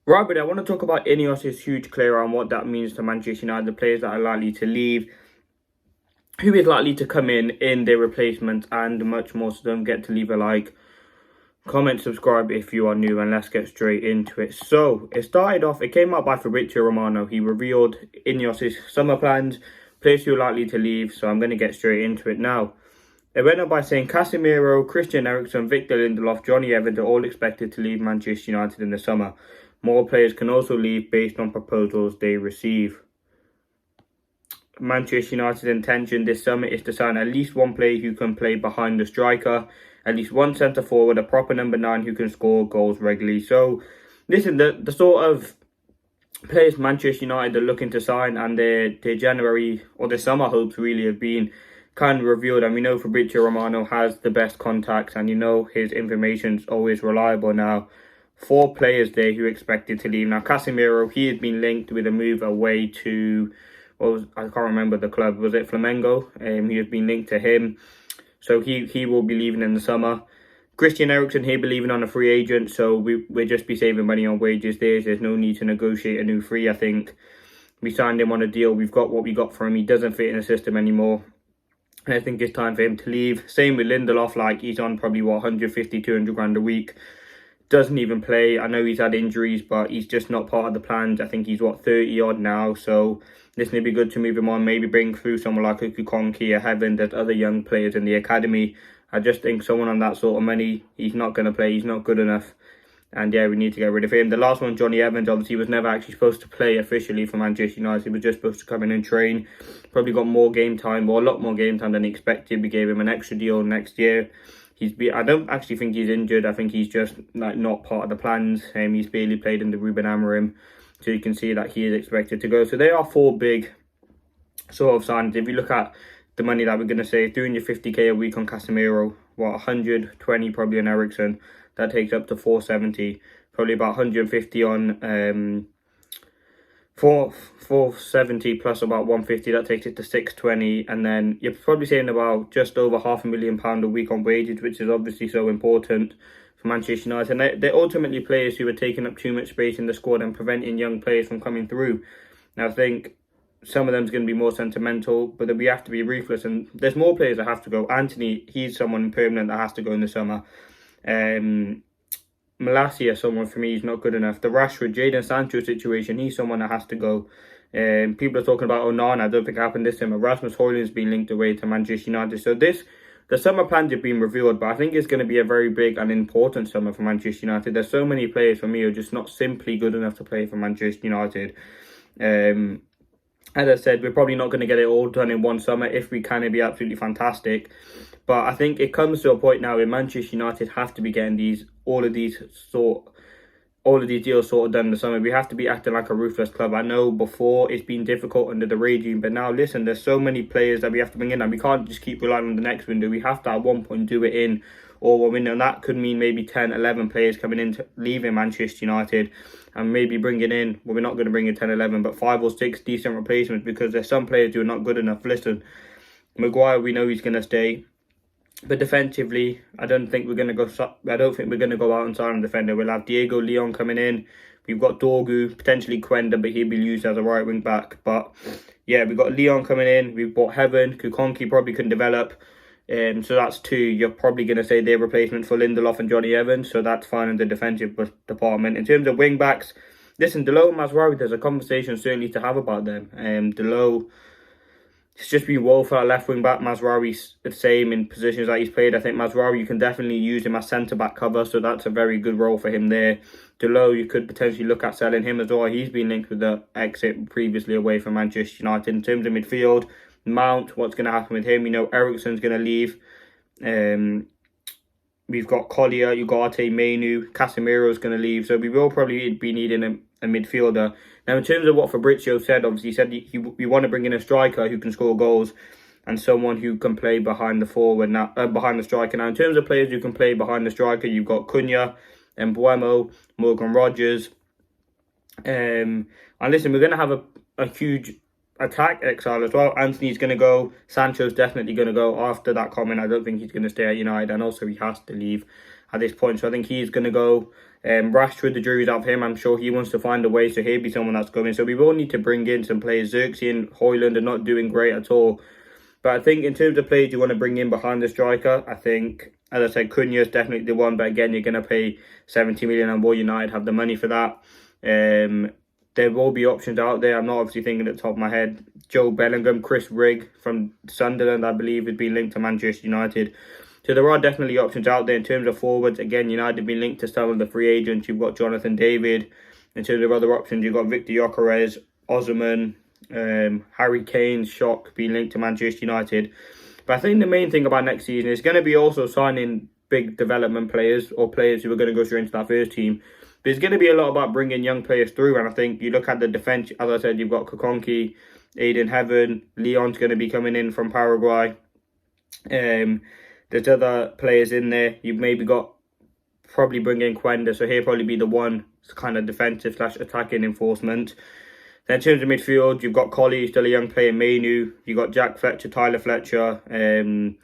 Right, but I want to talk about Ineos' huge clear and what that means to Manchester United, the players that are likely to leave, who is likely to come in their replacement, and much more. So don't forget to leave a like, comment, subscribe if you are new, and let's get straight into it. So it started off, it came out by Fabrizio Romano. He revealed Ineos' summer plans, players who are likely to leave. So I'm going to get straight into it now. It went on by saying Casemiro, Christian Eriksen, Victor Lindelof, Johnny Evans are all expected to leave Manchester United in the summer. More players can also leave based on proposals they receive. Manchester United's intention this summer is to sign at least one player who can play behind the striker, at least one centre forward, a proper number 9 who can score goals regularly. So, listen, the sort of players Manchester United are looking to sign and their January or their summer hopes really have been kind of revealed. And we know Fabrizio Romano has the best contacts, and his information's always reliable now. 4 players there who are expected to leave. Now, Casemiro, he has been linked with a move away to, I can't remember the club, was it Flamengo? He has been linked to him. So he will be leaving in the summer. Christian Eriksen, he'll be leaving on a free agent, so we'll just be saving money on wages there. There's no need to negotiate a new free. I think we signed him on a deal. We've got what we got for him. He doesn't fit in the system anymore. And I think it's time for him to leave. Same with Lindelof, like he's on probably 150, 200 grand a week. Doesn't even play. I know he's had injuries, but he's just not part of the plans. I think he's 30 odd now. So this would be good to move him on. Maybe bring through someone like Kukonki or Heaven. There's other young players in the academy. I just think someone on that sort of money, he's not going to play. He's not good enough. And yeah, we need to get rid of him. The last one, Johnny Evans, obviously was never actually supposed to play officially for Manchester United. He was just supposed to come in and train. Probably got more game time, or a lot more game time than he expected. We gave him an extra deal next year. I don't actually think he's injured. I think he's just not part of the plans. He's barely played in the Ruben Amorim, so you can see that he is expected to go. So there are 4 big sort of signings. If you look at the money that we're going to save, doing your 50k a week on Casemiro, 120 probably on Eriksen, that takes up to 470. Probably about 150 on 470 plus about 150, that takes it to 620, and then you're probably saying about just over £500,000 a week on wages, which is obviously so important for Manchester United. And they're ultimately players who are taking up too much space in the squad and preventing young players from coming through. Now, I think some of them's going to be more sentimental, but we have to be ruthless, and there's more players that have to go. Anthony, he's someone permanent that has to go in the summer. Malacia, someone for me, is not good enough. The Rashford, Jadon Sancho situation, he's someone that has to go. People are talking about Onana. I don't think it happened this time. Rasmus Højlund's been linked away to Manchester United. So the summer plans have been revealed, but I think it's going to be a very big and important summer for Manchester United. There's so many players for me who are just not simply good enough to play for Manchester United. As I said, we're probably not going to get it all done in one summer. If we can, it'd be absolutely fantastic. But I think it comes to a point now where Manchester United have to be getting all of these deals sorted done in the summer. We have to be acting like a ruthless club. I know before it's been difficult under the regime, but now listen, there's so many players that we have to bring in, and we can't just keep relying on the next window. We have to at one point do it in or one window, and that could mean maybe 10, 11 players coming in, leaving Manchester United, and maybe bringing in, well, we're not going to bring in 10, 11, but 5 or 6 decent replacements, because there's some players who are not good enough. Listen, Maguire, we know he's going to stay. But defensively, I don't think we're going to go out and sign a defender. We'll have Diego Leon coming in. We've got Dorgu, potentially Quenda, but he'll be used as a right wing back. But yeah, we've got Leon coming in. We've bought Heaven. Kukonki probably couldn't develop. So that's 2. You're probably going to say their replacement for Lindelof and Johnny Evans. So that's fine in the defensive department. In terms of wing backs, listen, Dalot and Mazraoui, there's a conversation certainly to have about them. Dalot, it's just been woeful at left wing back. Mazraoui's the same in positions that he's played. I think Mazraoui, you can definitely use him as centre back cover, so that's a very good role for him there. Dalot, you could potentially look at selling him as well. He's been linked with the exit previously away from Manchester United. In terms of midfield, Mount, what's going to happen with him? Eriksen's going to leave. We've got Collier, Ugarte, Mainu, Casemiro's going to leave. So we will probably be needing a midfielder. Now, in terms of what Fabrizio said, obviously he said we want to bring in a striker who can score goals and someone who can play behind the forward, behind the striker. Now, in terms of players who can play behind the striker, you've got Cunha, Mbuemo, Morgan Rogers. And listen, we're going to have a huge attack exile as well. Anthony's going to go. Sancho's definitely going to go after that comment. I don't think he's going to stay at United, and also he has to leave at this point. So I think he's going to go. Rashford, the jury's out for him. I'm sure he wants to find a way, so he'll be someone that's going. So we will need to bring in some players. Xerxes and Højlund are not doing great at all. But I think in terms of players you want to bring in behind the striker, I think, as I said, Cunha is definitely the one. But again, you're going to pay 70 million, and will United have the money for that? There will be options out there. I'm not obviously thinking at the top of my head. Joe Bellingham, Chris Rigg from Sunderland, I believe, has been linked to Manchester United. So there are definitely options out there in terms of forwards. Again, United have been linked to some of the free agents. You've got Jonathan David. In terms of other options, you've got Victor Gyökeres, Osimhen, Harry Kane, Shock being linked to Manchester United. But I think the main thing about next season is going to be also signing big development players or players who are going to go straight into that first team. But it's going to be a lot about bringing young players through. And I think you look at the defence, as I said, you've got Kokonki, Aiden Heaven, Leon's going to be coming in from Paraguay. There's other players in there. You've maybe got probably bring in Quenda, so he'll probably be the one kind of defensive / attacking enforcement. Then in terms of midfield, you've got Colley, still a young player, Mainu. You've got Jack Fletcher, Tyler Fletcher, Sekou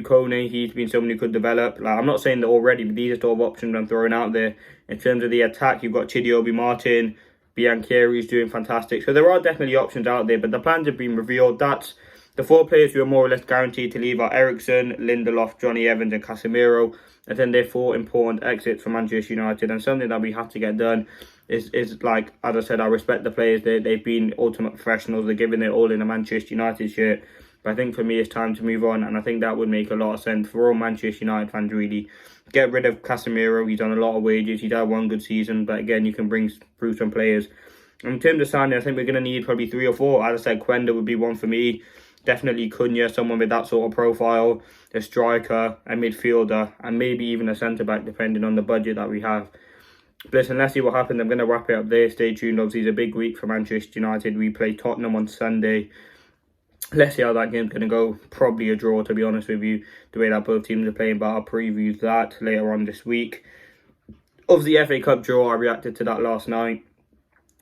Kone. He's been someone who could develop. Like, I'm not saying that already, but these are sort of options I'm throwing out there. In terms of the attack, you've got Chidiobi Martin, Biancheri is doing fantastic. So there are definitely options out there, but the plans have been revealed. That's the 4 players who are more or less guaranteed to leave are Eriksen, Lindelof, Johnny Evans and Casemiro. And then they're 4 important exits for Manchester United. And something that we have to get done is like, as I said, I respect the players. They've been ultimate professionals. They're giving their all in a Manchester United shirt. But I think for me, it's time to move on. And I think that would make a lot of sense for all Manchester United fans, really. Get rid of Casemiro. He's on a lot of wages. He's had one good season. But again, you can bring through some players. And in terms of signing, I think we're going to need probably 3 or 4. As I said, Quenda would be one for me. Definitely Cunha, someone with that sort of profile, a striker, a midfielder, and maybe even a centre-back, depending on the budget that we have. But listen, let's see what happens. I'm going to wrap it up there. Stay tuned. Obviously, it's a big week for Manchester United. We play Tottenham on Sunday. Let's see how that game's going to go. Probably a draw, to be honest with you, the way that both teams are playing. But I'll preview that later on this week. Obviously, FA Cup draw, I reacted to that last night.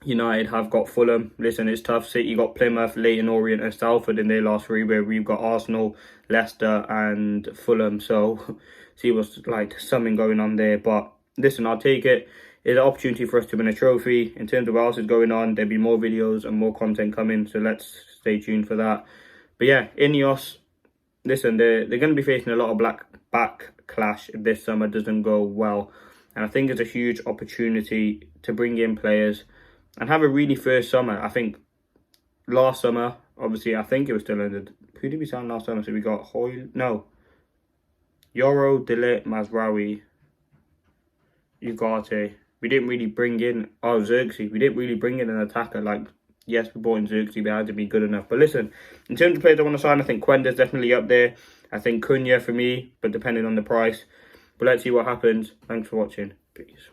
United have got Fulham. Listen, it's tough. City got Plymouth, Leyton Orient and Salford in their last 3, where we've got Arsenal, Leicester and Fulham. So, see what's like something going on there. But listen, I'll take it. It's an opportunity for us to win a trophy. In terms of what else is going on, there'll be more videos and more content coming. So let's stay tuned for that. But yeah, Ineos, listen, they're going to be facing a lot of backlash if this summer doesn't go well. And I think it's a huge opportunity to bring in players and have a really first summer. I think last summer, obviously, I think it was still under... Who did we sign last summer? So we got Yoro, Delete, Mazraoui, Ugarte. We didn't really bring in... Xerxes. We didn't really bring in an attacker. Like, yes, we brought in Xerxes, but it had to be good enough. But listen, in terms of players I want to sign, I think Quenda's definitely up there. I think Cunha for me, but depending on the price. But let's see what happens. Thanks for watching. Peace.